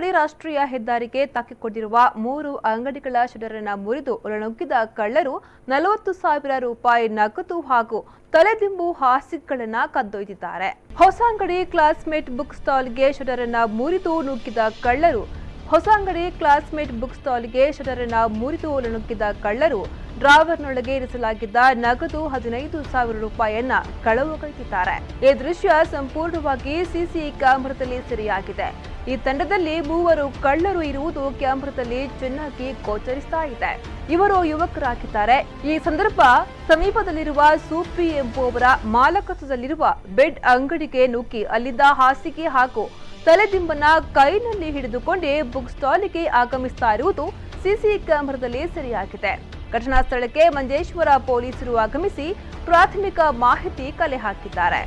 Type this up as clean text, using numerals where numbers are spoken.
ಹೊಸಂಗಡಿ ರಾಷ್ಟ್ರೀಯ ಹೆದ್ದಾರಿಗೆ ತಾಕಿಕೊಂಡಿರುವ 3 ಅಂಗಡಿಗಳ ಶಟರ್ ಅನ್ನು ಮುರಿದು ಒಳನುಗ್ಗಿದ ಕಳ್ಳರು 40,000 ರೂಪಾಯಿ ನಗದು ಹಾಗೂ ತಲೆದಿಂಬು ಹಾಸಿಗೆಗಳನ್ನು ಕದ್ದೊಯ್ದಿದ್ದಾರೆ. ಹೊಸಂಗಡಿ ಕ್ಲಾಸ್ಮೇಟ್ ಬುಕ್ ಸ್ಟಾಲ್ಗೆ ಶಟರ್ ಅನ್ನು ಮುರಿದು ನುಗ್ಗಿದ ಕಳ್ಳರು ಹೊಸಂಗಡಿ ಕ್ಲಾಸ್ಮೇಟ್ ಬುಕ್ ಸ್ಟಾಲ್ಗೆ ಶಟರ್ ಅನ್ನು ಮುರಿದು ಒಳನುಗ್ಗಿದ ಕಳ್ಳರು ಡ್ರಾವರ್ನೊಳಗೆ ಇರಿಸಲಾಗಿದ್ದ ನಗದು 15,000 ರೂಪಾಯಿಯನ್ನ ಕಳವುಗೈದಿದ್ದಾರೆ. ಈ ದೃಶ್ಯ ಸಂಪೂರ್ಣವಾಗಿ ಸಿಸಿ ಕ್ಯಾಮೆರಾದಲ್ಲಿ ಸೆರೆಯಾಗಿದೆ. ಈ ತಂಡದಲ್ಲಿ 3 ಕಳ್ಳರು ಇರುವುದು ಕ್ಯಾಮೆರಾದಲ್ಲಿ ಚೆನ್ನಾಗಿ ಗೋಚರಿಸ್ತಾ ಇದೆ. ಇವರು ಯುವಕರಾಗಿದ್ದಾರೆ. ಈ ಸಂದರ್ಭ ಸಮೀಪದಲ್ಲಿರುವ ಸೂಪಿ ಎಂಬುವವರ ಮಾಲಕತ್ವದಲ್ಲಿರುವ ಬೆಡ್ ಅಂಗಡಿಗೆ ನುಗ್ಗಿ ಅಲ್ಲಿದ್ದ ಹಾಸಿಗೆ ಹಾಗೂ ತಲೆದಿಂಬನ್ನ ಕೈನಲ್ಲಿ ಹಿಡಿದುಕೊಂಡೇ ಬುಕ್ ಸ್ಟಾಲಿಗೆ ಆಗಮಿಸ್ತಾ ಇರುವುದು ಸಿಸಿ ಕ್ಯಾಮೆರಾದಲ್ಲಿ ಸೆರೆಯಾಗಿದೆ. ಘಟನಾ ಸ್ಥಳಕ್ಕೆ ಮಂಜೇಶ್ವರ ಪೊಲೀಸರು ಆಗಮಿಸಿ ಪ್ರಾಥಮಿಕ ಮಾಹಿತಿ ಕಲೆ ಹಾಕಿದ್ದಾರೆ.